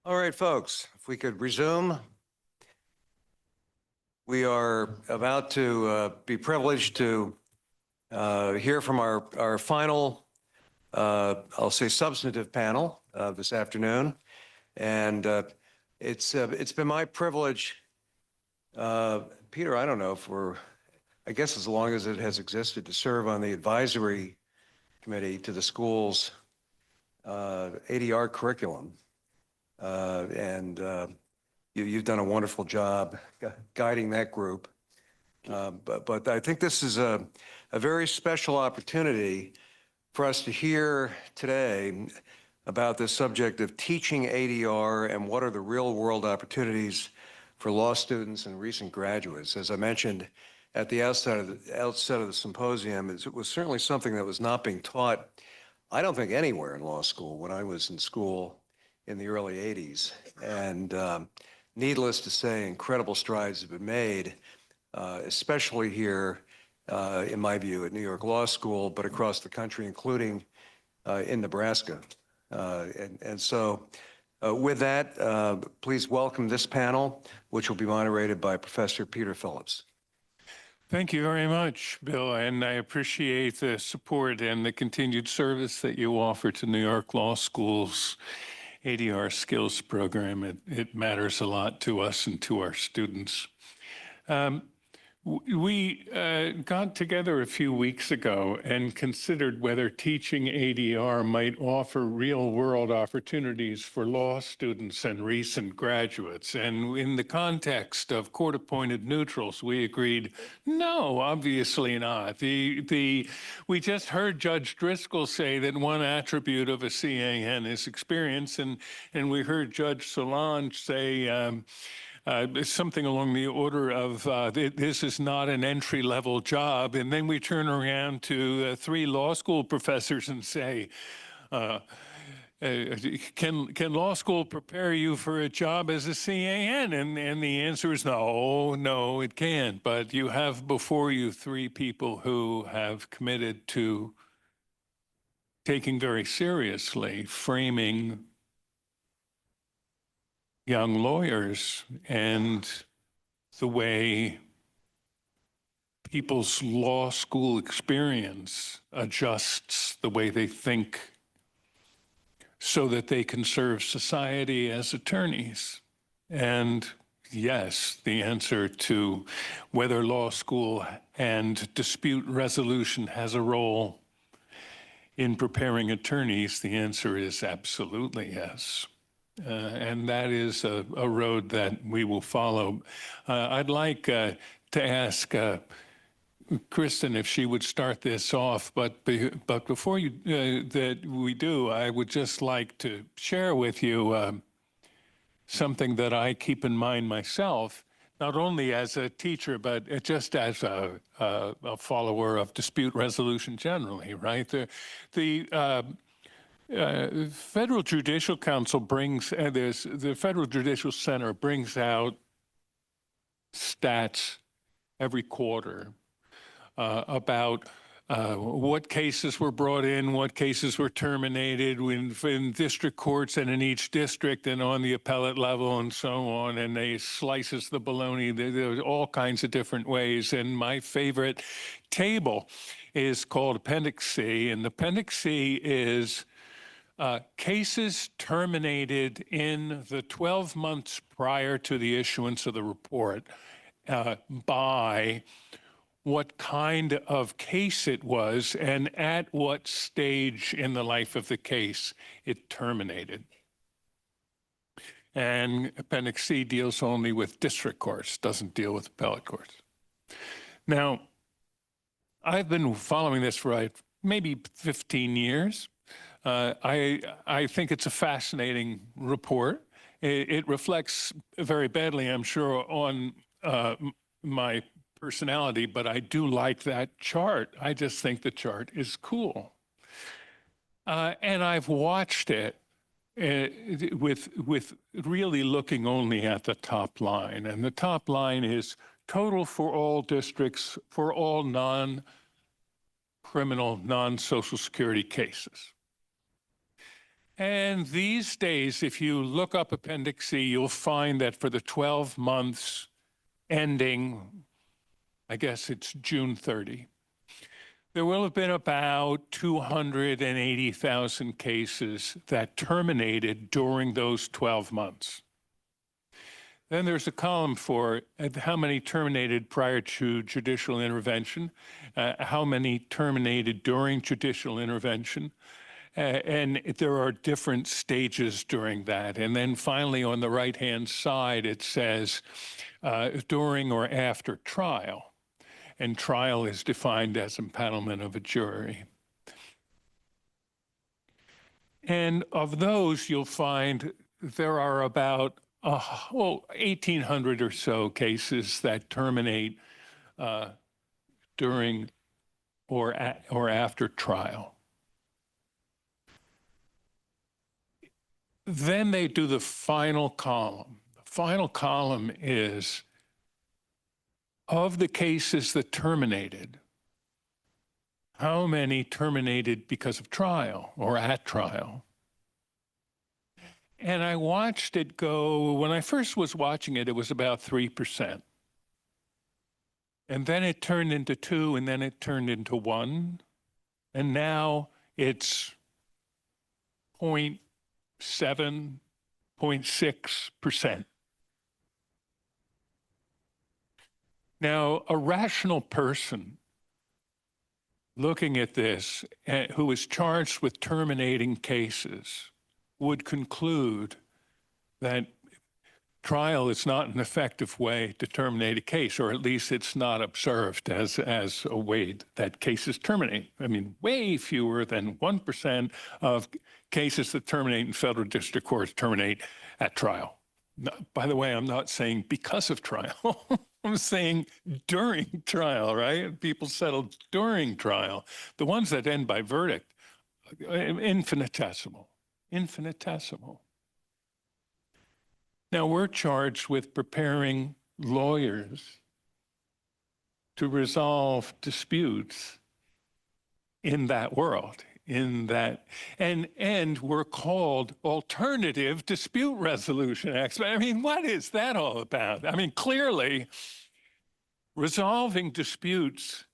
All right, folks, if we could resume. We are about to be privileged to hear from our final, I'll say, substantive panel this afternoon. And it's been my privilege, Peter, I don't know if I guess as long as it has existed, to serve on the advisory committee to the school's ADR curriculum. You've done a wonderful job guiding that group. But I think this is a very special opportunity for us to hear today about the subject of teaching ADR and what are the real world opportunities for law students and recent graduates. As I mentioned at the outset of the symposium, it was certainly something that was not being taught, I don't think, anywhere in law school when I was in school in the early 80s. And needless to say, incredible strides have been made, especially here, in my view, at New York Law School, but across the country, including in Nebraska. So with that, please welcome this panel, which will be moderated by Professor Peter Phillips. Thank you very much, Bill, and I appreciate the support and the continued service that you offer to New York Law School's ADR skills program. It matters a lot to us and to our students. We got together a few weeks ago and considered whether teaching ADR might offer real-world opportunities for law students and recent graduates. And in the context of court-appointed neutrals, we agreed, no, obviously not. We just heard Judge Driscoll say that one attribute of a CAN is experience, and we heard Judge Solange say something along the order of, this is not an entry-level job. And then we turn around to three law school professors and say, can law school prepare you for a job as a CAN? And the answer is no, it can't. But you have before you three people who have committed to taking very seriously framing young lawyers and the way people's law school experience adjusts the way they think so that they can serve society as attorneys. And yes, the answer to whether law school and dispute resolution has a role in preparing attorneys, the answer is absolutely yes. And that is a road that we will follow. I'd like to ask Kristen if she would start this off, but before that we do, I would just like to share with you something that I keep in mind myself, not only as a teacher, but just as a follower of dispute resolution generally, right? The Federal Judicial Council brings, the Federal Judicial Center brings out stats every quarter about what cases were brought in, what cases were terminated in district courts and in each district and on the appellate level and so on. And they slices the bologna. There's all kinds of different ways. And my favorite table is called Appendix C. And Appendix C is cases terminated in the 12 months prior to the issuance of the report by what kind of case it was and at what stage in the life of the case it terminated. And Appendix C deals only with district courts, doesn't deal with appellate courts. Now, I've been following this for maybe 15 years. I think it's a fascinating report. It reflects very badly, I'm sure, on my personality, but I do like that chart. I just think the chart is cool. And I've watched it with really looking only at the top line. And the top line is total for all districts, for all non-criminal, non-Social Security cases. And these days, if you look up Appendix C, you'll find that for the 12 months ending, I guess it's June 30, there will have been about 280,000 cases that terminated during those 12 months. Then there's a column for how many terminated prior to judicial intervention, how many terminated during judicial intervention, and there are different stages during that. And then finally, on the right-hand side, it says during or after trial. And trial is defined as empanelment of a jury. And of those, you'll find there are about 1,800 or so cases that terminate during or after trial. Then they do the final column. The final column is of the cases that terminated, how many terminated because of trial or at trial? And I watched it go, when I first was watching it, it was about 3%. And then it turned into 2, and then it turned into 1. And now it's 0.7, 0.6%. Now, a rational person looking at this, who is charged with terminating cases, would conclude that trial is not an effective way to terminate a case, or at least it's not observed as a way that cases terminate. I mean, way fewer than 1% of cases that terminate in federal district courts terminate at trial. By the way, I'm not saying because of trial. I'm saying during trial, right? People settle during trial. The ones that end by verdict, infinitesimal. Now, we're charged with preparing lawyers to resolve disputes in that world, and we're called alternative dispute resolution experts. I mean, what is that all about? I mean, clearly, resolving disputes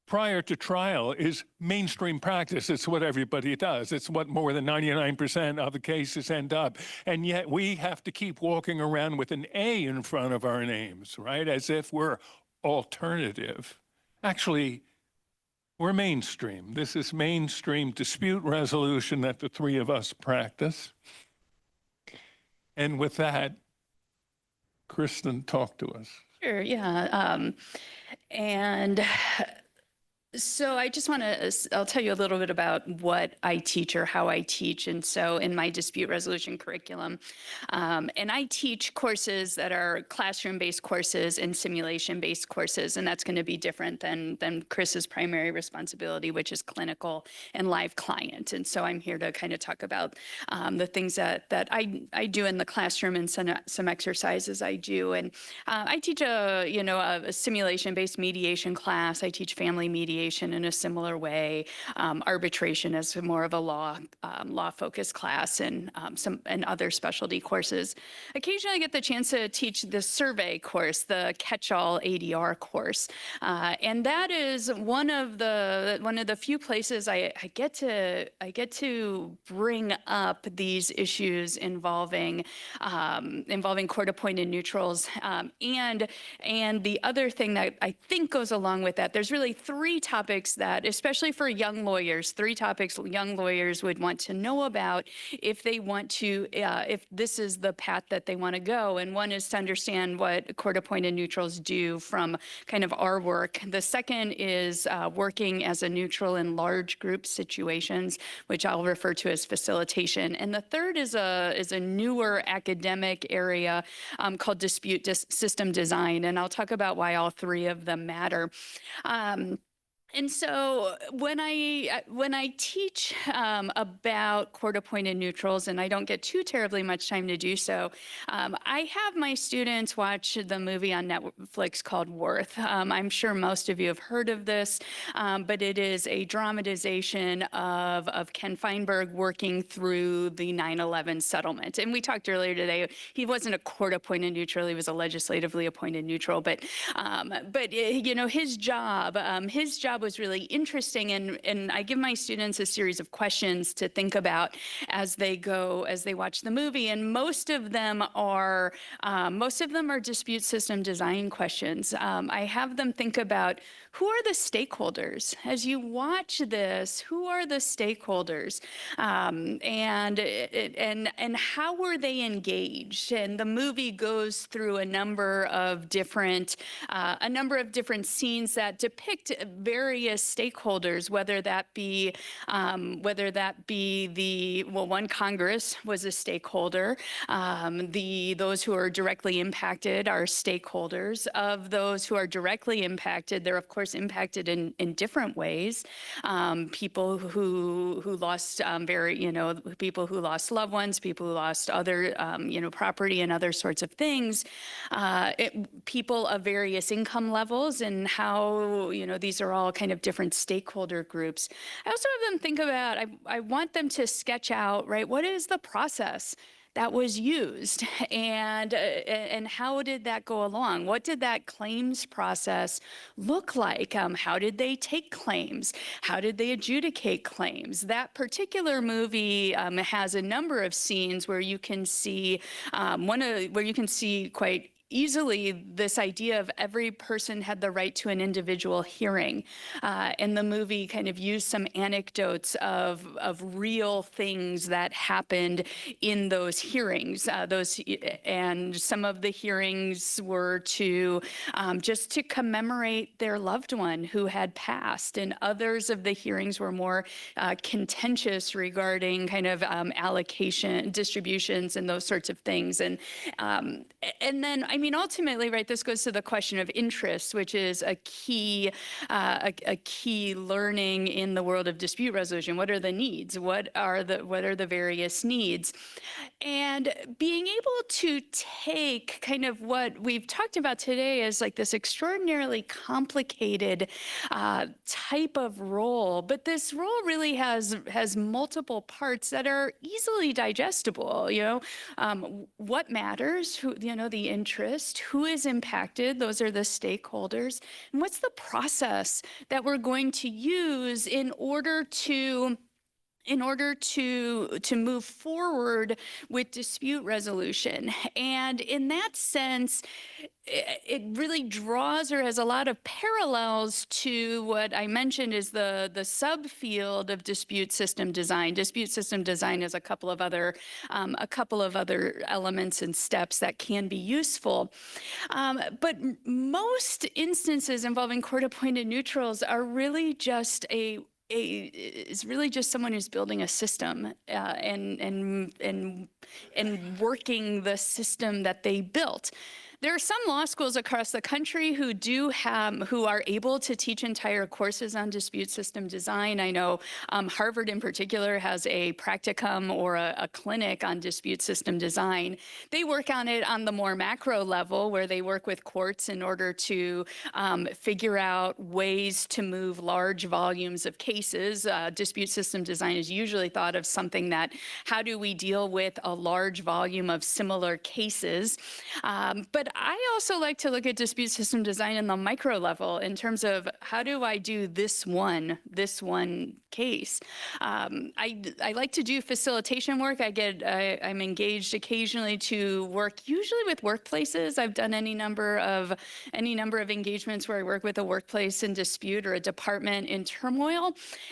prior to trial is mainstream practice. It's what everybody does. It's what more than 99% of the cases end up. And yet we have to keep walking around with an A in front of our names, right? As if we're alternative. Actually, we're mainstream. This is mainstream dispute resolution that the three of us practice. And with that, Kristen, talk to us. Sure, yeah. And so I just want to, I'll tell you a little bit about what I teach or how I teach. And so in my dispute resolution curriculum, and I teach courses that are classroom-based courses and simulation-based courses, and that's going to be different than Kris's primary responsibility, which is clinical and live client. And so I'm here to kind of talk about the things that I do in the classroom and some exercises I do. And I teach a simulation-based mediation class. I teach family mediation in a similar way, arbitration as more of a law-focused class, and other specialty courses. Occasionally, I get the chance to teach the survey course, the catch-all ADR course, and that is one of the few places I get to bring up these issues involving court-appointed neutrals, and the other thing that I think goes along with that. There's really three topics that, especially for young lawyers, young lawyers would want to know about if they want to, if this is the path that they want to go. And one is to understand what court-appointed neutrals do from kind of our work. The second is working as a neutral in large group situations, which I'll refer to as facilitation. And the third is a newer academic area called dispute system design. And I'll talk about why all three of them matter. And so when I teach about court-appointed neutrals, and I don't get too terribly much time to do so, I have my students watch the movie on Netflix called Worth. I'm sure most of you have heard of this, but it is a dramatization of Ken Feinberg working through the 9/11 settlement. And we talked earlier today, he wasn't a court-appointed neutral, he was a legislatively appointed neutral, but you know, his job was really interesting, and I give my students a series of questions to think about as they watch the movie, and most of them are dispute system design questions. I have them think about, who are the stakeholders as you watch this? Who are the stakeholders, and how were they engaged? And the movie goes through a number of different scenes that depict various stakeholders, whether that be one, Congress was a stakeholder. Those who are directly impacted are stakeholders. Of those who are directly impacted, they're of course impacted in different ways. People who lost people who lost loved ones, people who lost other property and other sorts of things. People of various income levels, and how these are all kind of different stakeholder groups. I also have them think about, I want them to sketch out, right, what is the process that was used, and how did that go along? What did that claims process look like? How did they take claims? How did they adjudicate claims? That particular movie has a number of scenes where you can see quite easily this idea of every person had the right to an individual hearing. And the movie kind of used some anecdotes of real things that happened in those hearings. And some of the hearings were to just to commemorate their loved one who had passed, and others of the hearings were more contentious regarding kind of allocation, distributions, and those sorts of things. And then, I mean, ultimately, right, this goes to the question of interest, which is a key learning in the world of dispute resolution. What are the needs? What are the various needs? And being able to take kind of what we've talked about today as like this extraordinarily complicated type of role, but this role really has multiple parts that are easily digestible. What matters? The interest, who is impacted, those are the stakeholders, and what's the process that we're going to use in order to move forward with dispute resolution. And in that sense, it really draws or has a lot of parallels to what I mentioned is the subfield of dispute system design. Dispute system design has a couple of other elements and steps that can be useful. But most instances involving court-appointed neutrals are really just is really just someone who's building a system and working the system that they built. There are some law schools across the country who are able to teach entire courses on dispute system design. I know Harvard in particular has a practicum or a clinic on dispute system design. They work on it on the more macro level, where they work with courts in order to figure out ways to move large volumes of cases. Dispute system design is usually thought of something that, how do we deal with a large volume of similar cases? But I also like to look at dispute system design in the micro level in terms of, how do I do this one case? I like to do facilitation work. I'm engaged occasionally to work, usually with workplaces. I've done any number of engagements where I work with a workplace in dispute or a department in turmoil,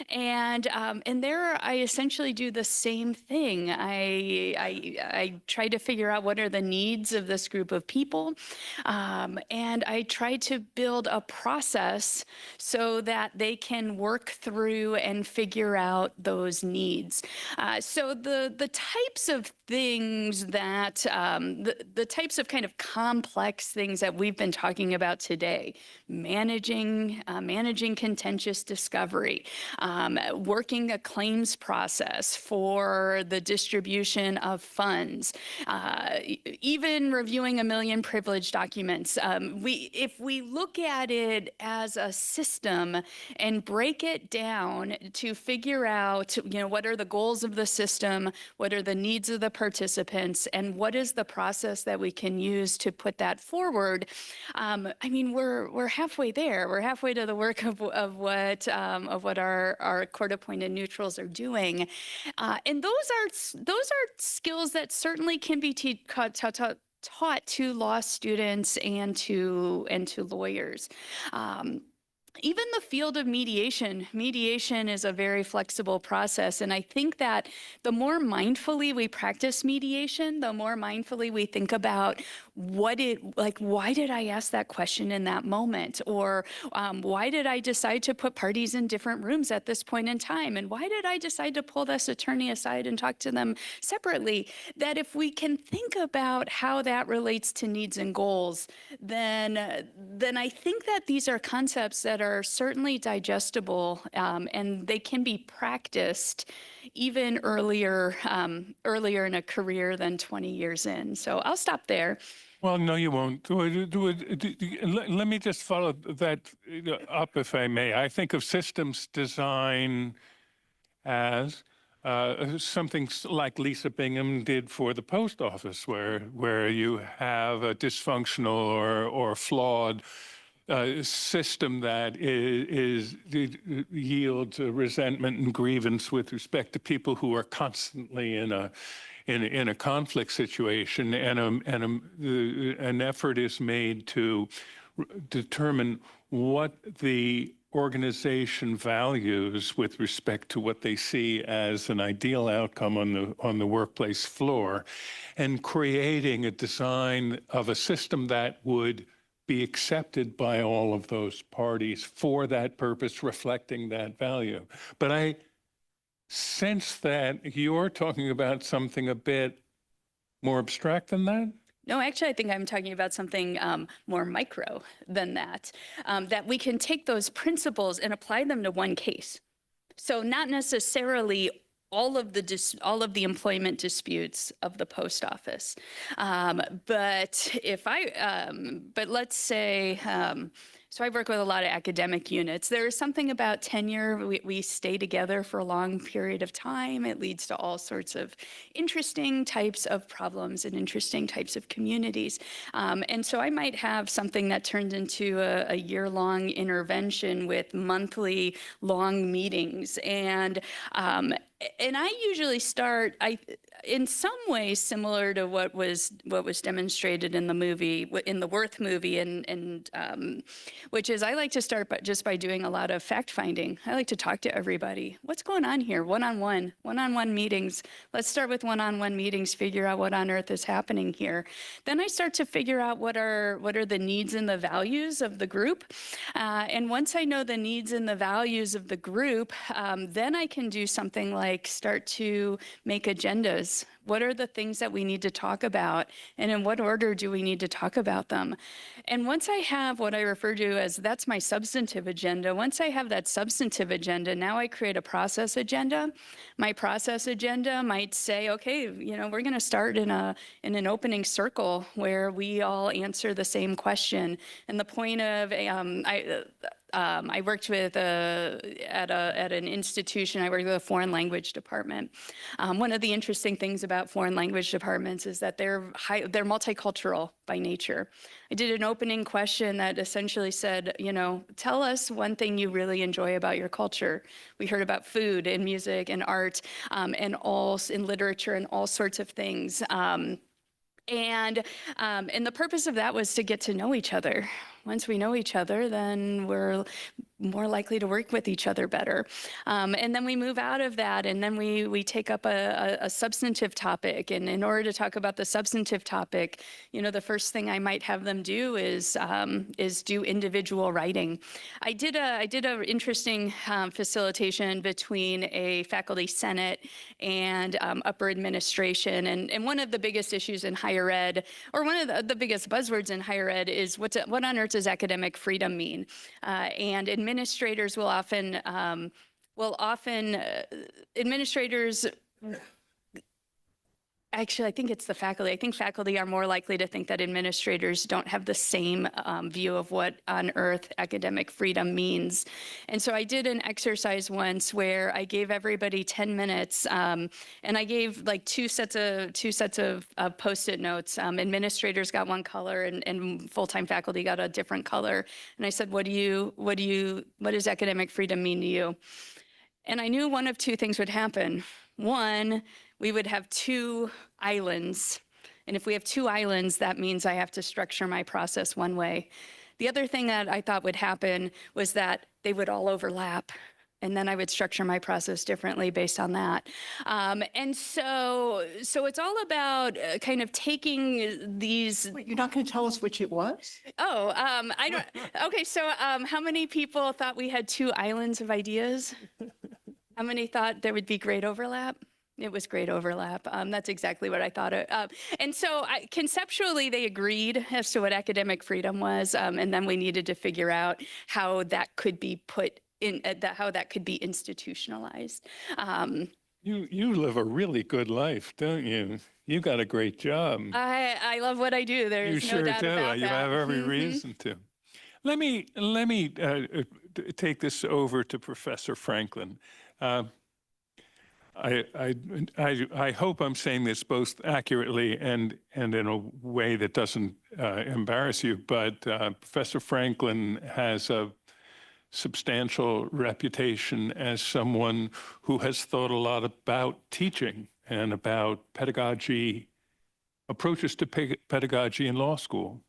and there I essentially do the same thing. I try to figure out what are the needs of this group of people. level. And I try to build a process so that they can work through and figure out those needs. So the types of things that, the types of kind of complex things that we've been talking about today, managing contentious discovery, working a claims process for the distribution of funds, even reviewing 1 million privilege documents. If we look at it as a system and break it down to figure out, what are the goals of the system, what are the needs of the participants, and what is the process that we can use to put that forward, we're halfway there. We're halfway to the work of what our court-appointed neutrals are doing, and those are skills that certainly can be taught to law students and to lawyers. Even the field of mediation is a very flexible process. And I think that the more mindfully we practice mediation, the more mindfully we think about why did I ask that question in that moment? Or why did I decide to put parties in different rooms at this point in time? And why did I decide to pull this attorney aside and talk to them separately? That if we can think about how that relates to needs and goals, then I think that these are concepts that are certainly digestible, and they can be practiced even earlier in a career than 20 years in. So I'll stop there. Well, no, you won't. Let me just follow that up, if I may. I think of systems design as something like Lisa Bingham did for the post office, where you have a dysfunctional or flawed system that yields resentment and grievance with respect to people who are constantly in a conflict situation, and an effort is made to determine what the organization values with respect to what they see as an ideal outcome on the workplace floor, and creating a design of a system that would be accepted by all of those parties for that purpose, reflecting that value. But I sense that you're talking about something a bit more abstract than that. No, actually, I think I'm talking about something more micro than that, that we can take those principles and apply them to one case. So not necessarily all of the employment disputes of the post office, but let's say. So I work with a lot of academic units. There is something about tenure. We stay together for a long period of time. It leads to all sorts of interesting types of problems and interesting types of communities. And so I might have something that turns into a year-long intervention with monthly long meetings. And I usually start, in some ways similar to what was demonstrated in the movie, in the Worth movie, and which is I like to start just by doing a lot of fact finding. I like to talk to everybody. What's going on here? One-on-one meetings. Let's start with one-on-one meetings, figure out what on earth is happening here. Then I start to figure out what are the needs and the values of the group. And once I know the needs and the values of the group, then I can do something like start to make agendas. What are the things that we need to talk about? And in what order do we need to talk about them? And once I have what I refer to as, that's my substantive agenda, once I have that substantive agenda, now I create a process agenda. My process agenda might say, okay, we're going to start in an opening circle where we all answer the same question. And the point of, I worked with at an institution. I worked with a foreign language department. One of the interesting things about foreign language departments is that they're multicultural by nature. I did an opening question that essentially said, tell us one thing you really enjoy about your culture. We heard about food and music and art, and in literature and all sorts of things. And the purpose of that was to get to know each other. once we know each other, then we're more likely to work with each other better. And then we move out of that, and then we take up a substantive topic. And in order to talk about the substantive topic, the first thing I might have them do is do individual writing. I did a interesting facilitation between a faculty senate and upper administration. And one of the biggest issues in higher ed, or one of the biggest buzzwords in higher ed, is what on earth does academic freedom mean? And administrators will often, administrators, actually, I think it's the faculty. I think faculty are more likely to think that administrators don't have the same view of what on earth academic freedom means. And so I did an exercise once where I gave everybody 10 minutes, and I gave like two sets of Post-it notes. Administrators got one color, and full-time faculty got a different color. And I said, what does academic freedom mean to you? And I knew one of two things would happen. One, we would have two islands. And if we have two islands, that means I have to structure my process one way. The other thing that I thought would happen was that they would all overlap. And then I would structure my process differently based on that. And so it's all about kind of taking these. Wait, you're not going to tell us which it was? Oh, I don't. Okay, so how many people thought we had two islands of ideas? How many thought there would be great overlap? It was great overlap. That's exactly what I thought. And so conceptually, they agreed as to what academic freedom was. And then we needed to figure out how that could be put in, how that could be institutionalized. You live a really good life, don't you? You got a great job. I love what I do. There's You sure no doubt do. about You that. have every reason to. Let me take this over to Professor Franklin. I hope I'm saying this both accurately and in a way that doesn't embarrass you, but Professor Franklin has a substantial reputation as someone who has thought a lot about teaching and about pedagogy, approaches to pedagogy in law school.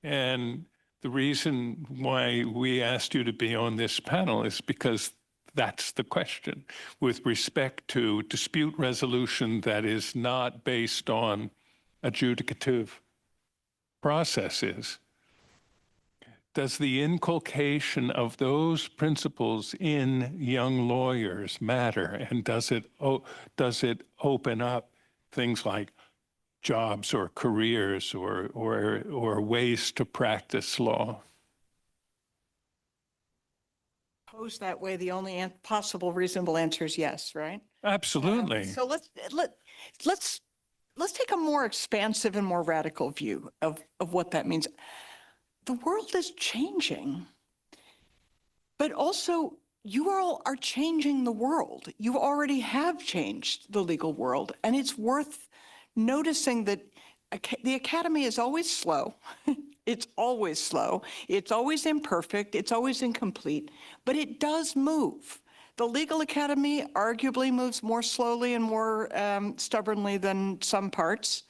And the reason why we asked you to be on this panel is because that's the question with respect to dispute resolution that is not based on adjudicative processes. Does the inculcation of those principles in young lawyers matter? And does it open up things like jobs or careers or ways to practice law? Posed that way, the only possible reasonable answer is yes, right? Absolutely. So let's take a more expansive and more radical view of what that means. The world is changing, but also you all are changing the world. You already have changed the legal world, and it's worth noticing that the academy is always slow. It's always slow. It's always imperfect. It's always incomplete, but it does move. The legal academy arguably moves more slowly and more stubbornly than some parts,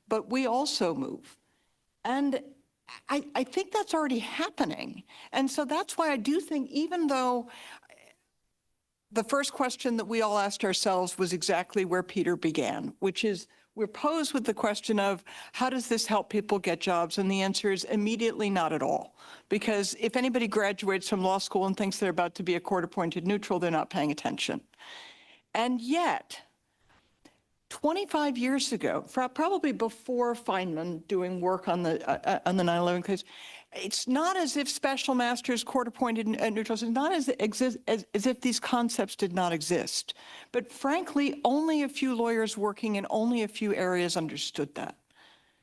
but we also move. And I think that's already happening. And so that's why I do think, even though the first question that we all asked ourselves was exactly where Peter began, which is, we're posed with the question of, how does this help people get jobs? And the answer is immediately not at all. Because if anybody graduates from law school and thinks they're about to be a court-appointed neutral, they're not paying attention. And yet, 25 years ago, probably before Feynman doing work on the 9/11 case, it's not as if special masters, court-appointed neutrals, it's not as if these concepts did not exist. But frankly, only a few lawyers working in only a few areas understood that.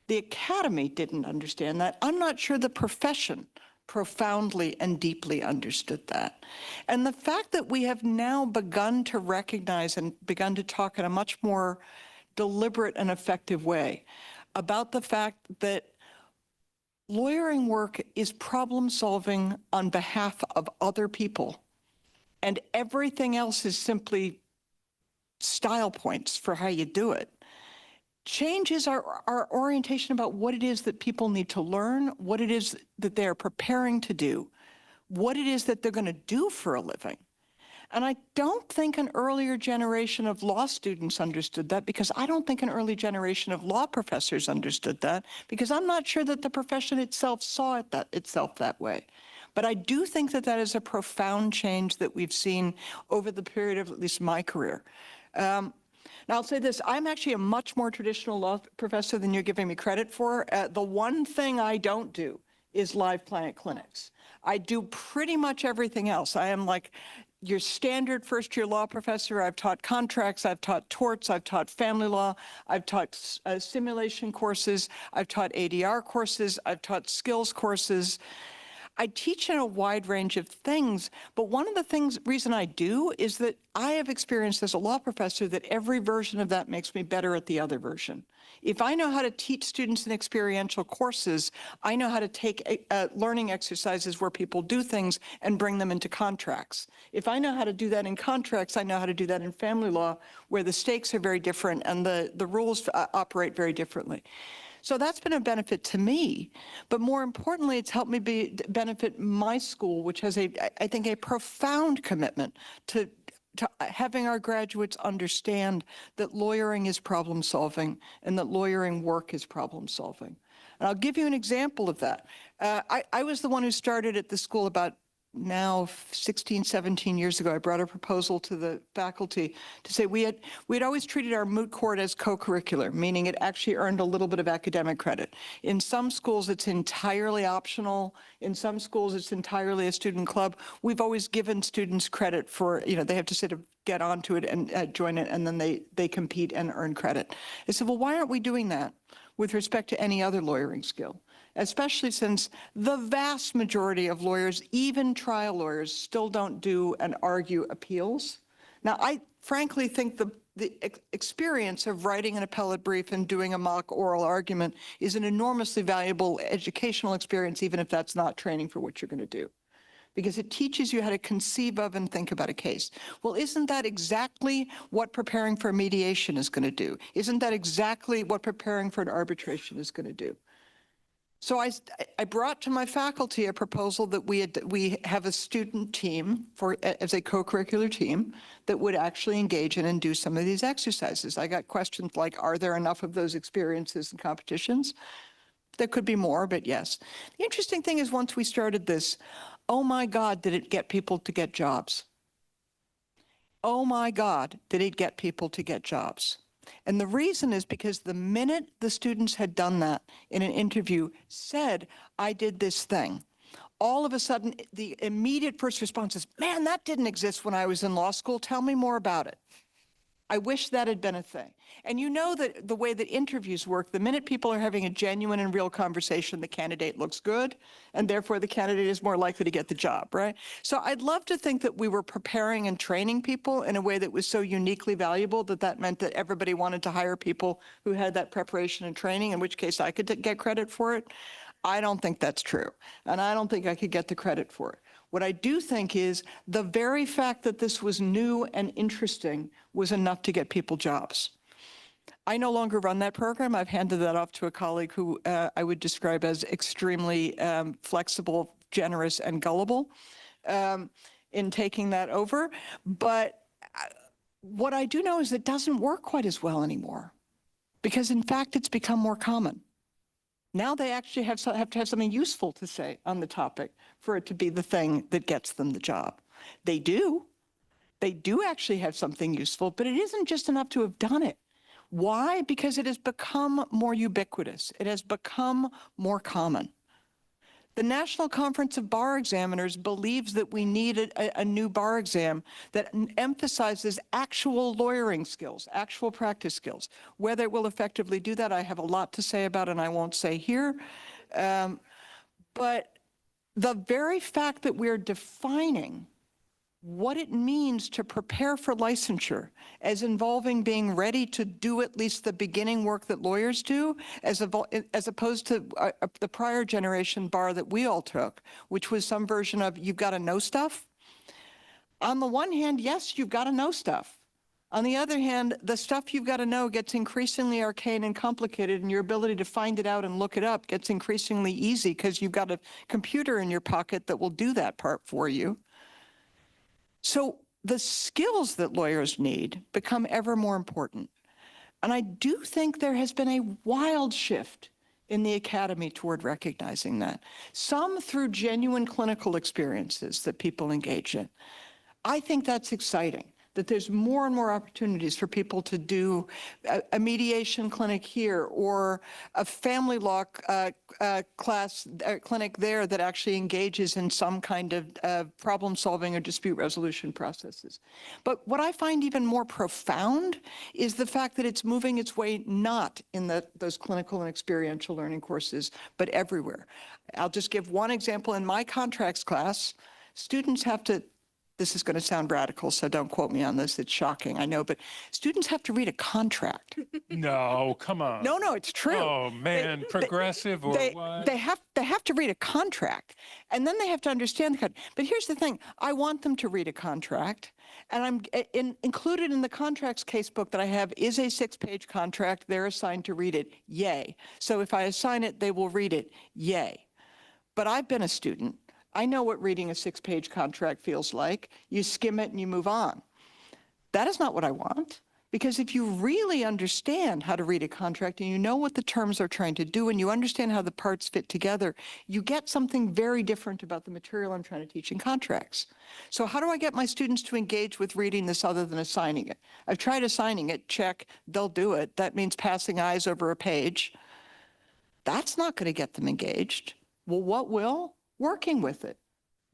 The academy didn't understand that. I'm not sure the profession profoundly and deeply understood that. And the fact that we have now begun to recognize and begun to talk in a much more deliberate and effective way about the fact that lawyering work is problem solving on behalf of other people, and everything else is simply style points for how you do it. changes our orientation about what it is that people need to learn, what it is that they're preparing to do, what it is that they're going to do for a living. And I don't think an earlier generation of law students understood that, because I don't think an early generation of law professors understood that, because I'm not sure that the profession itself saw it itself that way. But I do think that that is a profound change that we've seen over the period of at least my career. Now, I'll say this, I'm actually a much more traditional law professor than you're giving me credit for. The one thing I don't do is live client clinics. I do pretty much everything else. I am like your standard first-year law professor. I've taught contracts, I've taught torts, I've taught family law, I've taught simulation courses, I've taught ADR courses, I've taught skills courses. I teach in a wide range of things, but one of the reason I do is that I have experienced as a law professor that every version of that makes me better at the other version. If I know how to teach students in experiential courses, I know how to take learning exercises where people do things and bring them into contracts. If I know how to do that in contracts, I know how to do that in family law, where the stakes are very different and the rules operate very differently. So that's been a benefit to me, but more importantly, it's helped me benefit my school, which has I think a profound commitment to having our graduates understand that lawyering is problem solving and that lawyering work is problem solving. And I'll give you an example of that. I was the one who started at the school about now 16, 17 years ago. I brought a proposal to the faculty to say we had always treated our moot court as co-curricular, meaning it actually earned a little bit of academic credit. In some schools, it's entirely optional. In some schools, it's entirely a student club. We've always given students credit for, they have to sort of get onto it and join it, and then they compete and earn credit. I said, well, why aren't we doing that with respect to any other lawyering skill? Especially since the vast majority of lawyers, even trial lawyers, still don't do and argue appeals. Now, I frankly think the experience of writing an appellate brief and doing a mock oral argument is an enormously valuable educational experience, even if that's not training for what you're going to do, because it teaches you how to conceive of and think about a case. Well, isn't that exactly what preparing for mediation is going to do? Isn't that exactly what preparing for an arbitration is going to do? So I brought to my faculty a proposal that we have a student team as a co-curricular team that would actually engage in and do some of these exercises. I got questions like, are there enough of those experiences and competitions? There could be more, but yes. The interesting thing is, once we started this, oh my God, did it get people to get jobs? Oh my God, did it get people to get jobs? And the reason is because the minute the students had done that in an interview, said, I did this thing, all of a sudden the immediate first response is, man, that didn't exist when I was in law school. Tell me more about it. I wish that had been a thing. And you know that the way that interviews work, the minute people are having a genuine and real conversation, the candidate looks good, and therefore the candidate is more likely to get the job, right? So I'd love to think that we were preparing and training people in a way that was so uniquely valuable that meant that everybody wanted to hire people who had that preparation and training, in which case I could get credit for it. I don't think that's true, and I don't think I could get the credit for it. What I do think is the very fact that this was new and interesting was enough to get people jobs. I no longer run that program. I've handed that off to a colleague who I would describe as extremely flexible, generous, and gullible in taking that over. But what I do know is it doesn't work quite as well anymore, because in fact, it's become more common. Now they actually have to have something useful to say on the topic for it to be the thing that gets them the job. They do actually have something useful, but it isn't just enough to have done it. Why? Because it has become more ubiquitous. It has become more common. The National Conference of Bar Examiners believes that we need a new bar exam that emphasizes actual lawyering skills, actual practice skills. Whether it will effectively do that, I have a lot to say about, and I won't say here. But the very fact that we're defining what it means to prepare for licensure as involving being ready to do at least the beginning work that lawyers do, as opposed to the prior generation bar that we all took, which was some version of you've got to know stuff. On the one hand, yes, you've got to know stuff. On the other hand, the stuff you've got to know gets increasingly arcane and complicated, and your ability to find it out and look it up gets increasingly easy because you've got a computer in your pocket that will do that part for you. So the skills that lawyers need become ever more important. And I do think there has been a wild shift in the academy toward recognizing that. Some through genuine clinical experiences that people engage in. I think that's exciting, that there's more and more opportunities for people to do a mediation clinic here or a family law clinic there that actually engages in some kind of problem solving or dispute resolution processes. But what I find even more profound is the fact that it's moving its way not in those clinical and experiential learning courses, but everywhere. I'll just give one example. In my contracts class, students have to, this is going to sound radical, so don't quote me on this. It's shocking, I know, but students have to read a contract. No, come on. No, it's true. Oh, man, progressive or what? They have to read a contract, and then they have to understand the contract. But here's the thing. I want them to read a contract, and included in the contracts casebook that I have is a 6-page contract. They're assigned to read it. Yay. So if I assign it, they will read it. Yay. But I've been a student. I know what reading a 6-page contract feels like. You skim it and you move on. That is not what I want. Because if you really understand how to read a contract and you know what the terms are trying to do and you understand how the parts fit together, you get something very different about the material I'm trying to teach in contracts. So how do I get my students to engage with reading this other than assigning it? I've tried assigning it, check, they'll do it. That means passing eyes over a page. That's not going to get them engaged. Well, what will? Working with it.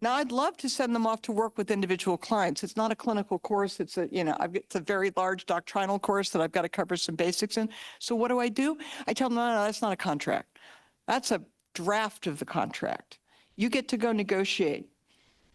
Now, I'd love to send them off to work with individual clients. It's not a clinical course. It's it's a very large doctrinal course that I've got to cover some basics in. So what do? I tell them, no, that's not a contract. That's a draft of the contract. You get to go negotiate.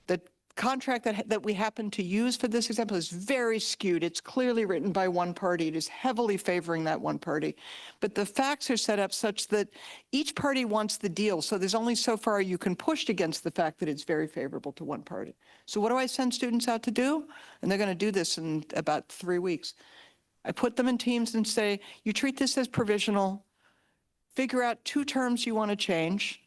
The contract that we happen to use for this example is very skewed. It's clearly written by one party. It is heavily favoring that one party. But the facts are set up such that each party wants the deal. So there's only so far you can push against the fact that it's very favorable to one party. So what do I send students out to do? And they're going to do this in about 3 weeks. I put them in teams and say, you treat this as provisional. Figure out 2 terms you want to change.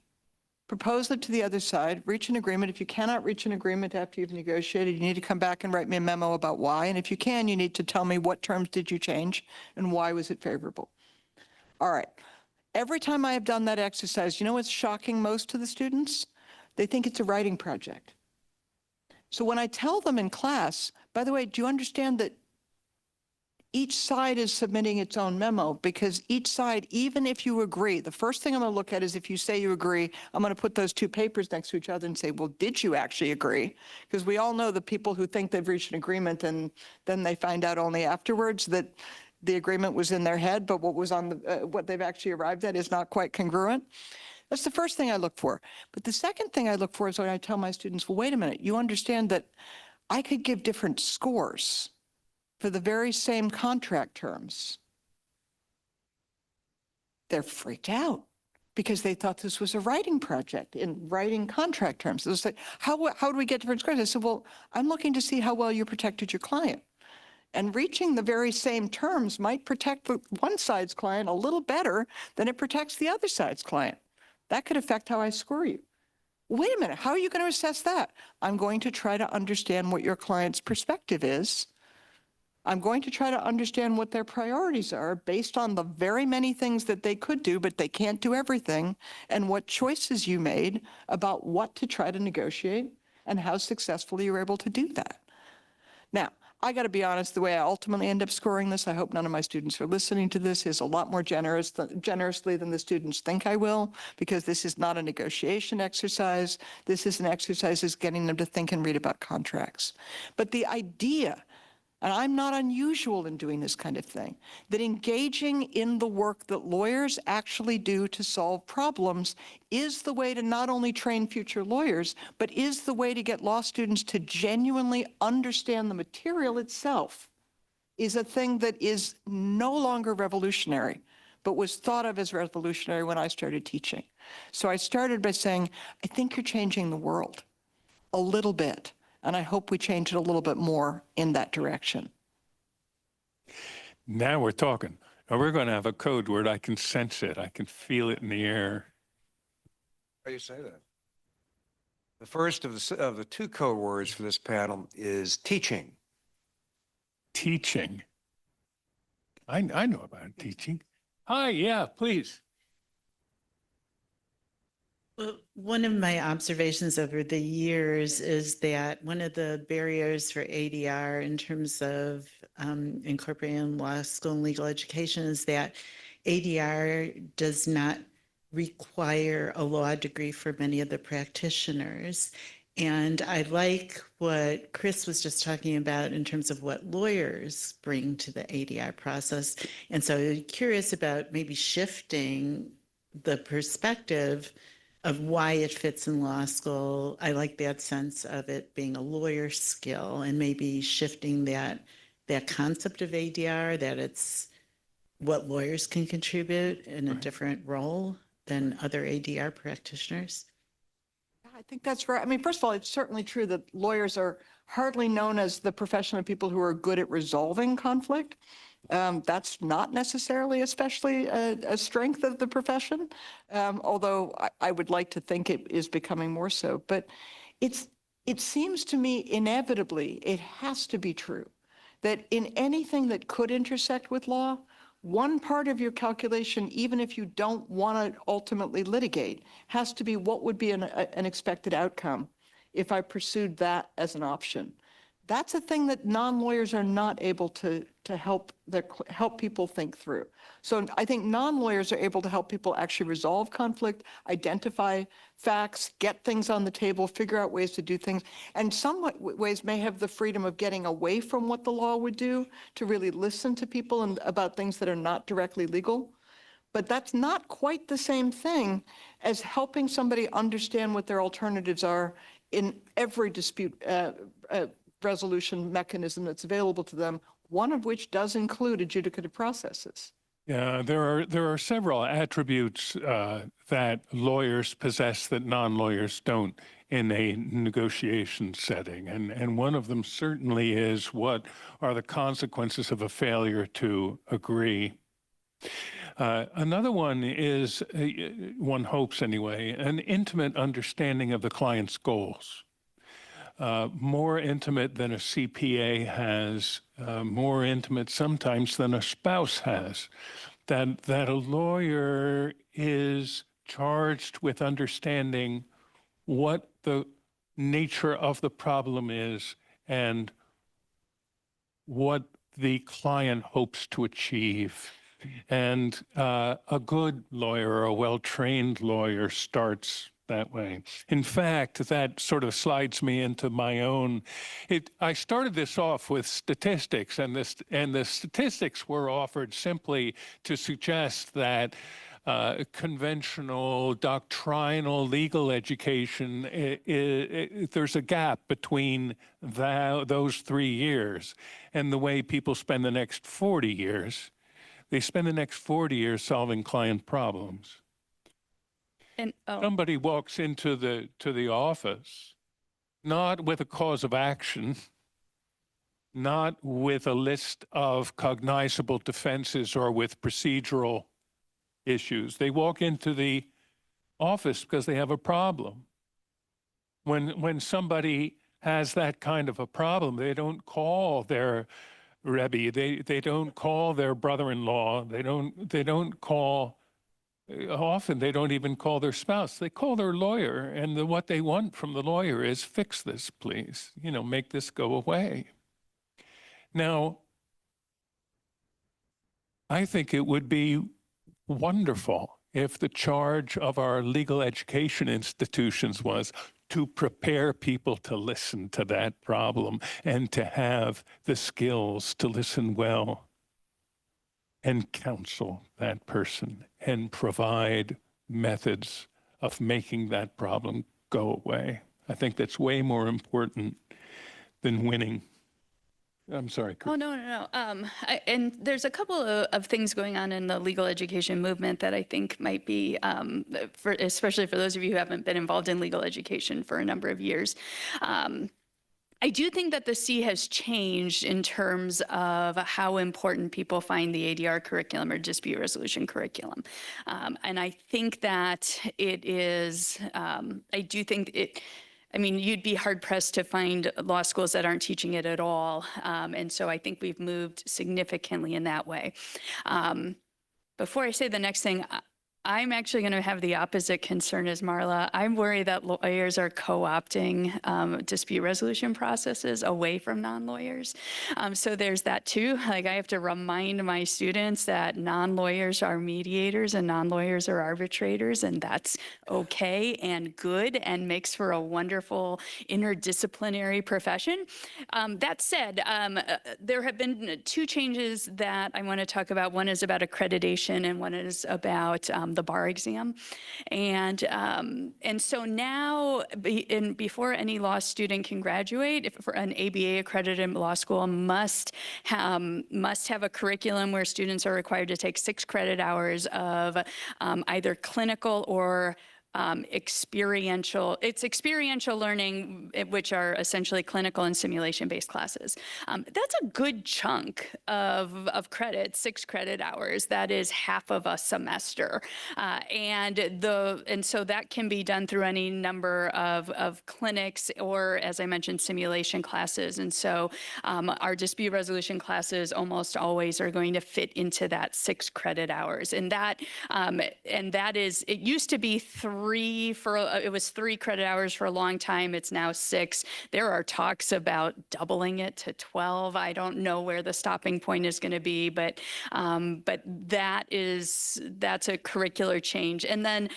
Propose it to the other side, reach an agreement. If you cannot reach an agreement after you've negotiated, you need to come back and write me a memo about why. And if you can, you need to tell me what terms did you change and why was it favorable. All right. Every time I have done that exercise, you know what's shocking most to the students? They think it's a writing project. So when I tell them in class, by the way, do you understand that each side is submitting its own memo? Because each side, even if you agree, the first thing I'm going to look at is if you say you agree, I'm going to put those 2 papers next to each other and say, well, did you actually agree? Because we all know the people who think they've reached an agreement and then they find out only afterwards that the agreement was in their head, but what was on what they've actually arrived at is not quite congruent. That's the first thing I look for. But the second thing I look for is when I tell my students, well, wait a minute, you understand that I could give different scores for the very same contract terms. They're freaked out because they thought this was a writing project in writing contract terms. It was like, how do we get different scores? I said, well, I'm looking to see how well you protected your client. And reaching the very same terms might protect one side's client a little better than it protects the other side's client. That could affect how I score you. Wait a minute, how are you going to assess that? I'm going to try to understand what your client's perspective is. I'm going to try to understand what their priorities are based on the very many things that they could do, but they can't do everything, and what choices you made about what to try to negotiate and how successfully you were able to do that. Now, I got to be honest, the way I ultimately end up scoring this, I hope none of my students are listening to this, is a lot more generously than the students think I will, because this is not a negotiation exercise. This is an exercise that's getting them to think and read about contracts. But the idea, and I'm not unusual in doing this kind of thing, that engaging in the work that lawyers actually do to solve problems is the way to not only train future lawyers, but is the way to get law students to genuinely understand the material itself, is a thing that is no longer revolutionary, but was thought of as revolutionary when I started teaching. So I started by saying, I think you're changing the world a little bit. And I hope we change it a little bit more in that direction. Now we're talking. Now we're going to have a code word. I can sense it. I can feel it in the air. How do you say that? The first of the two code words for this panel is teaching. Teaching. I know about teaching. Hi, yeah, please. Well, one of my observations over the years is that one of the barriers for ADR in terms of incorporating law school and legal education is that ADR does not require a law degree for many of the practitioners. And I like what Kris was just talking about in terms of what lawyers bring to the ADR process. And so I'm curious about maybe shifting the perspective of why it fits in law school. I like that sense of it being a lawyer skill and maybe shifting that concept of ADR, that it's what lawyers can contribute in a different role than other ADR practitioners. I think that's right. I mean, first of all, it's certainly true that lawyers are hardly known as the profession of people who are good at resolving conflict. That's not necessarily especially a strength of the profession, although I would like to think it is becoming more so. But it seems to me inevitably it has to be true that in anything that could intersect with law, one part of your calculation, even if you don't want to ultimately litigate, has to be what would be an expected outcome if I pursued that as an option. That's a thing that non-lawyers are not able to help people think through. So I think non-lawyers are able to help people actually resolve conflict, identify facts, get things on the table, figure out ways to do things, and some ways may have the freedom of getting away from what the law would do to really listen to people and about things that are not directly legal. But that's not quite the same thing as helping somebody understand what their alternatives are in every dispute resolution mechanism that's available to them, one of which does include adjudicative processes. Yeah, there are several attributes that lawyers possess that non-lawyers don't in a negotiation setting. And one of them certainly is what are the consequences of a failure to agree. Another one is, one hopes anyway, an intimate understanding of the client's goals. More intimate than a CPA has, more intimate sometimes than a spouse has. That a lawyer is charged with understanding what the nature of the problem is and what the client hopes to achieve. And a good lawyer or a well-trained lawyer starts that way. In fact, that sort of slides me into my own. I started this off with statistics, and the statistics were offered simply to suggest that conventional doctrinal legal education, there's a gap between those 3 years and the way people spend the next 40 years. They spend the next 40 years solving client problems. And Somebody walks into the office, not with a cause of action, not with a list of cognizable defenses or with procedural issues. They walk into the office because they have a problem. When somebody has that kind of a problem, they don't call their Rebbe, they don't call their brother-in-law, they don't call. Often they don't even call their spouse. They call their lawyer, and what they want from the lawyer is, fix this, please. Make this go away. Now, I think it would be wonderful if the charge of our legal education institutions was to prepare people to listen to that problem and to have the skills to listen well and counsel that person and provide methods of making that problem go away. I think that's way more important than winning. I'm sorry, Kris. Oh, no. And there's a couple of things going on in the legal education movement that I think might be, especially for those of you who haven't been involved in legal education for a number of years. I do think that the sea has changed in terms of how important people find the ADR curriculum or dispute resolution curriculum. And I think that it is, I do think it, I mean, you'd be hard pressed to find law schools that aren't teaching it at all. And so I think we've moved significantly in that way. Before I say the next thing, I'm actually going to have the opposite concern as Marla. I'm worried that lawyers are co-opting dispute resolution processes away from non-lawyers. So there's that too. Like I have to remind my students that non-lawyers are mediators and non-lawyers are arbitrators, and that's okay and good and makes for a wonderful interdisciplinary profession. That said, there have been two changes that I want to talk about. One is about accreditation and one is about the bar exam. And so now, before any law student can graduate, if for an ABA accredited law school must have a curriculum where students are required to take 6 credit hours of either clinical or experiential learning, which are essentially clinical and simulation-based classes. That's a good chunk of credit, 6 credit hours. That is half of a semester. And so that can be done through any number of clinics or, as I mentioned, simulation classes. And so our dispute resolution classes almost always are going to fit into that 6 credit hours. And that is, it used to be 3 credit hours for a long time. It's now 6. There are talks about doubling it to 12. I don't know where the stopping point is going to be, but that's a curricular change. And then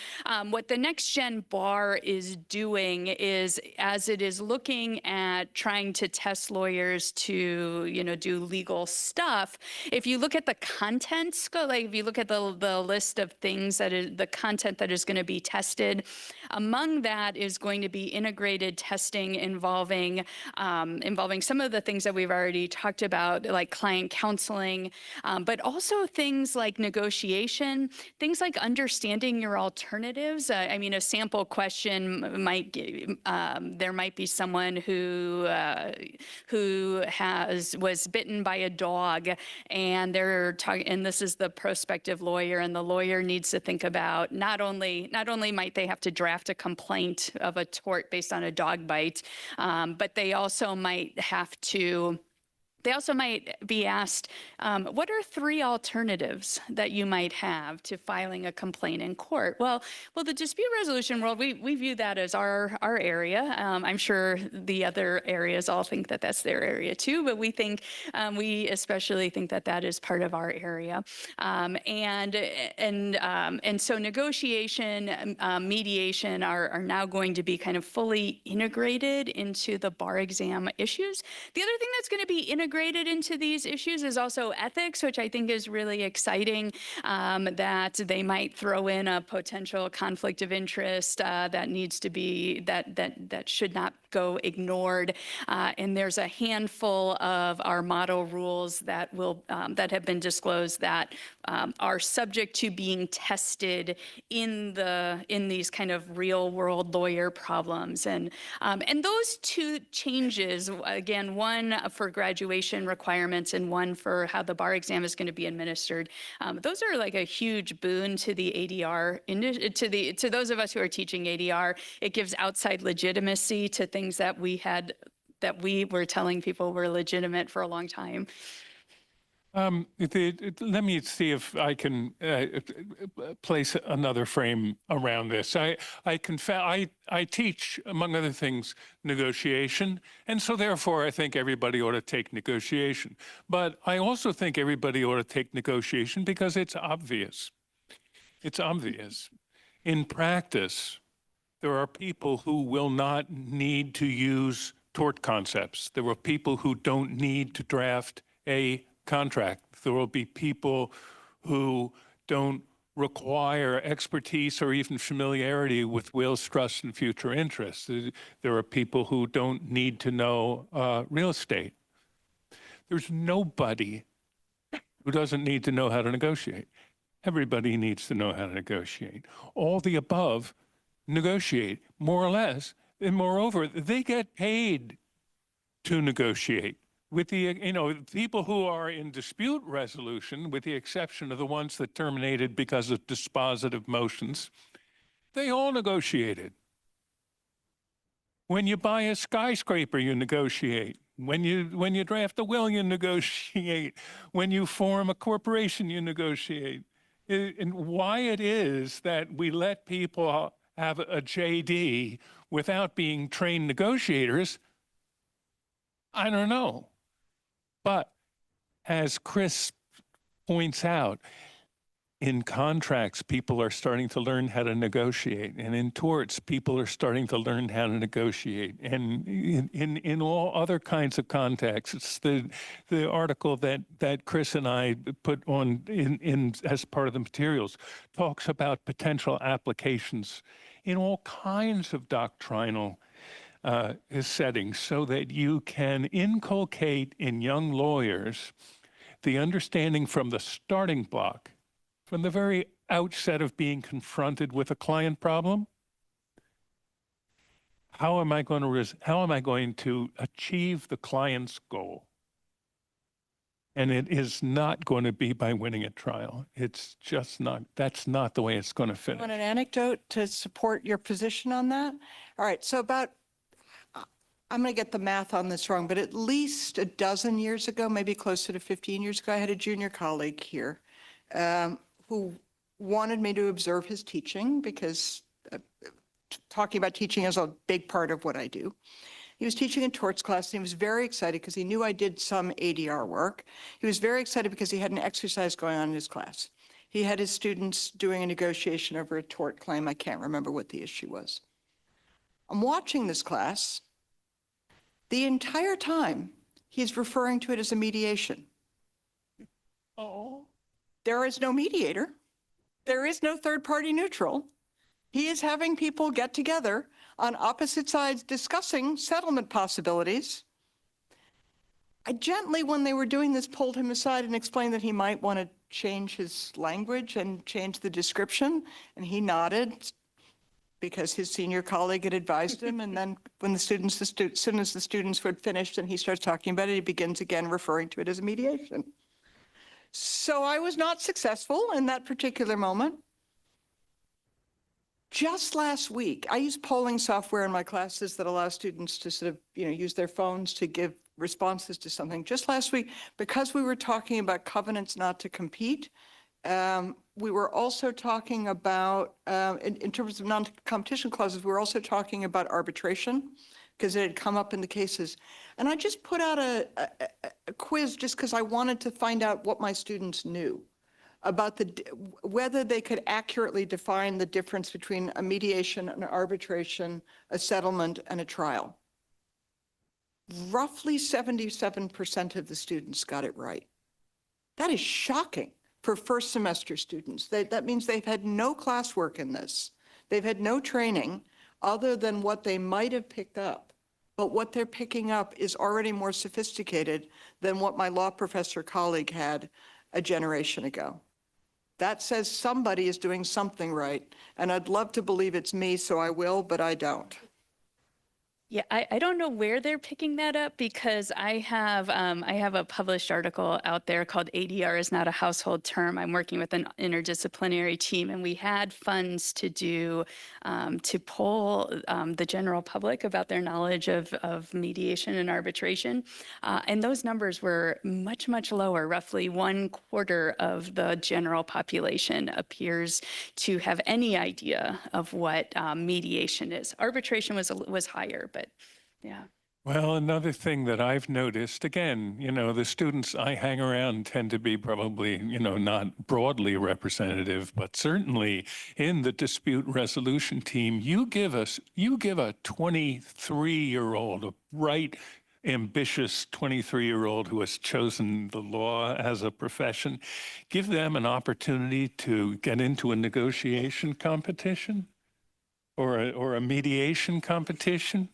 what the next gen bar is doing is, as it is looking at trying to test lawyers to do legal stuff, if you look at the content scope, like if you look at the list of things that is the content that is going to be tested, among that is going to be integrated testing involving some of the things that we've already talked about, like client counseling, but also things like negotiation, things like understanding your alternatives. I mean, a sample question there might be someone who was bitten by a dog, and they're talking, and this is the prospective lawyer, and the lawyer needs to think about not only might they have to draft a complaint of a tort based on a dog bite, but they also might be asked, what are 3 alternatives that you might have to filing a complaint in court? Well, the dispute resolution world, we view that as our area. I'm sure the other areas all think that that's their area too, but we especially think that that is part of our area. And so negotiation, mediation are now going to be kind of fully integrated into the bar exam issues. The other thing that's going to be integrated into these issues is also ethics, which I think is really exciting, that they might throw in a potential conflict of interest that needs to be, that should not go ignored. And there's a handful of our model rules that have been disclosed that are subject to being tested in these kind of real world lawyer problems. And those 2 changes, again, one for graduation requirements and one for how the bar exam is going to be administered, those are like a huge boon to the ADR, to those of us who are teaching ADR. It gives outside legitimacy to things that we were telling people were legitimate for a long time. Let me see if I can place another frame around this. I teach, among other things, negotiation, and so therefore I think everybody ought to take negotiation. But I also think everybody ought to take negotiation because it's obvious. It's obvious. In practice, there are people who will not need to use tort concepts. There are people who don't need to draft a contract. There will be people who don't require expertise or even familiarity with wills, trusts, and future interests. There are people who don't need to know real estate. There's nobody who doesn't need to know how to negotiate. Everybody needs to know how to negotiate. All the above negotiate, more or less, and moreover, they get paid to negotiate. With the, people who are in dispute resolution, with the exception of the ones that terminated because of dispositive motions, they all negotiated. When you buy a skyscraper, you negotiate. When you draft a will, you negotiate. When you form a corporation, you negotiate. And why it is that we let people have a JD without being trained negotiators, I don't know. But as Kris points out, in contracts, people are starting to learn how to negotiate. And in torts, people are starting to learn how to negotiate. And in all other kinds of contexts, the article that Kris and I put on in as part of the materials talks about potential applications in all kinds of doctrinal settings so that you can inculcate in young lawyers the understanding from the starting block, from the very outset of being confronted with a client problem. How am I going to achieve the client's goal? And it is not going to be by winning a trial. It's just not, that's not the way it's going to finish. Want an anecdote to support your position on that? All right, so I'm going to get the math on this wrong, but at least a dozen years ago, maybe closer to 15 years ago, I had a junior colleague here who wanted me to observe his teaching because talking about teaching is a big part of what I do. He was teaching a torts class, and he was very excited because he knew I did some ADR work. He was very excited because he had an exercise going on in his class. He had his students doing a negotiation over a tort claim. I can't remember what the issue was. I'm watching this class. The entire time, he's referring to it as a mediation. Oh. There is no mediator. There is no third-party neutral. He is having people get together on opposite sides discussing settlement possibilities. I gently, when they were doing this, pulled him aside and explained that he might want to change his language and change the description, and he nodded because his senior colleague had advised him. And then when as soon as the students were finished and he starts talking about it, he begins again referring to it as a mediation. So I was not successful in that particular moment. Just last week, I use polling software in my classes that allow students to sort of, use their phones to give responses to something. Just last week, because we were talking about covenants not to compete, we were also talking about, in terms of non-competition clauses, we were also talking about arbitration because it had come up in the cases. And I just put out a quiz just because I wanted to find out what my students knew about whether they could accurately define the difference between a mediation, an arbitration, a settlement, and a trial. Roughly 77% of the students got it right. That is shocking for first semester students. That means they've had no classwork in this. They've had no training other than what they might have picked up. But what they're picking up is already more sophisticated than what my law professor colleague had a generation ago. That says somebody is doing something right. And I'd love to believe it's me, so I will, but I don't. Yeah, I don't know where they're picking that up because I have a published article out there called ADR is not a household term. I'm working with an interdisciplinary team, and we had funds to do to poll the general public about their knowledge of mediation and arbitration, and those numbers were much, much lower. Roughly 1/4 of the general population appears to have any idea of what mediation is. Arbitration was higher, but yeah. Well, another thing that I've noticed, again, the students I hang around tend to be probably, not broadly representative, but certainly in the dispute resolution team, you give a 23-year-old, a bright, ambitious 23-year-old who has chosen the law as a profession, give them an opportunity to get into a negotiation competition or a mediation competition.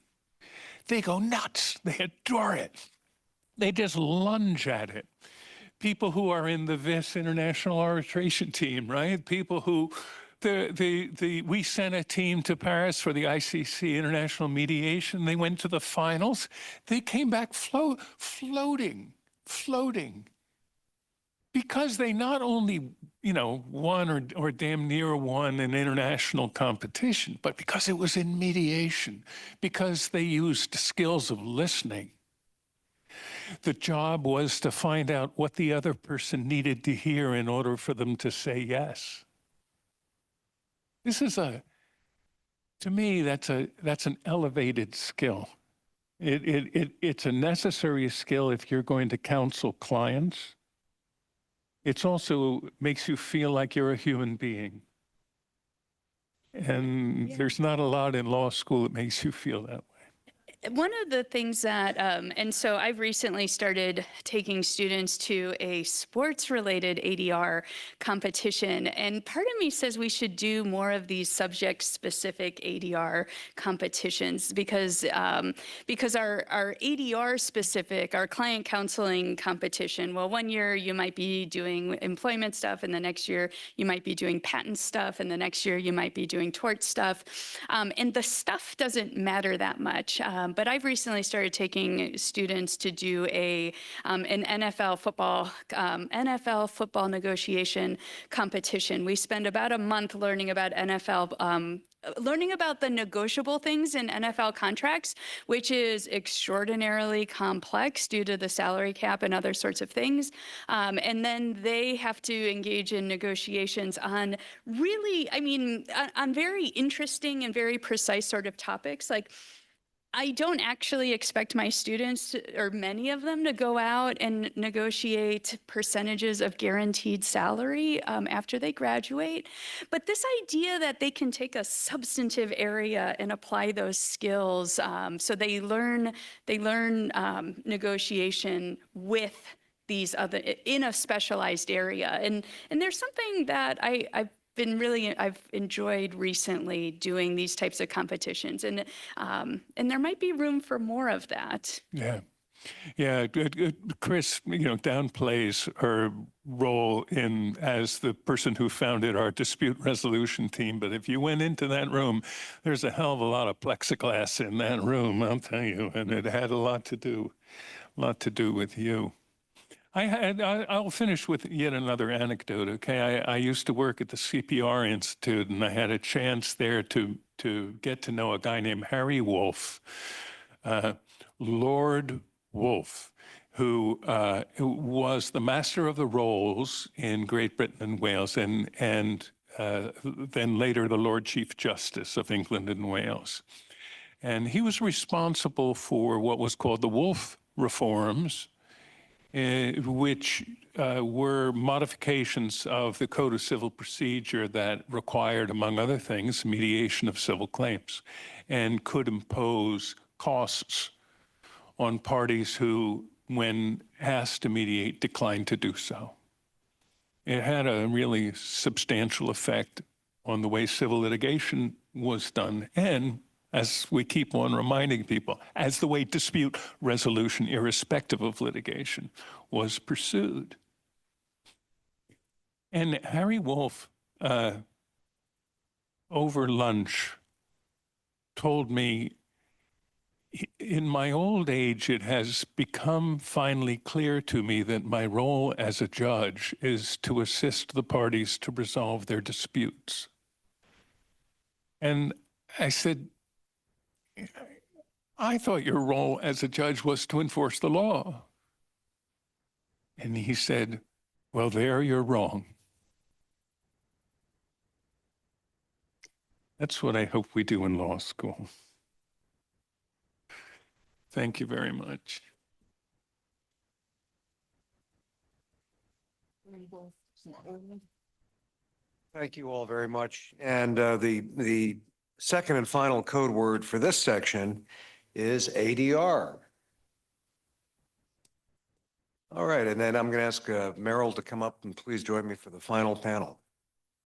They go nuts. They adore it. They just lunge at it. People who are in the VIS International Arbitration Team, right? People who We sent a team to Paris for the ICC International Mediation. They went to the finals. They came back floating, because they not only, won or damn near won an international competition, but because it was in mediation, because they used the skills of listening. The job was to find out what the other person needed to hear in order for them to say yes. This is to me, that's an elevated skill. It's a necessary skill if you're going to counsel clients. It's also makes you feel like you're a human being. And there's not a lot in law school that makes you feel that way. One of the things that, and so I've recently started taking students to a sports-related ADR competition, and part of me says we should do more of these subject-specific ADR competitions because our ADR-specific, our client counseling competition, well, one year you might be doing employment stuff, and the next year you might be doing patent stuff, and the next year you might be doing tort stuff, and the stuff doesn't matter that much. But I've recently started taking students to do an NFL football negotiation competition. We spend about a month learning about learning about the negotiable things in NFL contracts, which is extraordinarily complex due to the salary cap and other sorts of things. And then they have to engage in negotiations on really, on very interesting and very precise sort of topics. Like, I don't actually expect my students, or many of them, to go out and negotiate percentages of guaranteed salary after they graduate. But this idea that they can take a substantive area and apply those skills, so they learn negotiation with these other in a specialized area, and there's something that I've enjoyed recently doing these types of competitions, and there might be room for more of that. Yeah. Kris, downplays her role as the person who founded our dispute resolution team. But if you went into that room, there's a hell of a lot of plexiglass in that room, I'll tell you, and it had a lot to do with you. I'll finish with yet another anecdote, okay? I used to work at the CPR Institute, and I had a chance there to get to know a guy named Harry Wolff, Lord Wolff, who was the master of the rolls in Great Britain and Wales, and then later the Lord Chief Justice of England and Wales. And he was responsible for what was called the Wolff Reforms, which were modifications of the Code of Civil Procedure that required, among other things, mediation of civil claims, and could impose costs on parties who, when asked to mediate, declined to do so. It had a really substantial effect on the way civil litigation was done, and as we keep on reminding people, as the way dispute resolution, irrespective of litigation, was pursued. And Harry Wolff, over lunch, told me, in my old age, it has become finally clear to me that my role as a judge is to assist the parties to resolve their disputes. And I said, I thought your role as a judge was to enforce the law. And he said, well, there you're wrong. That's what I hope we do in law school. Thank you very much. Thank you all very much. And the second and final code word for this section is ADR. All right, and then I'm going to ask Merrill to come up and please join me for the final panel.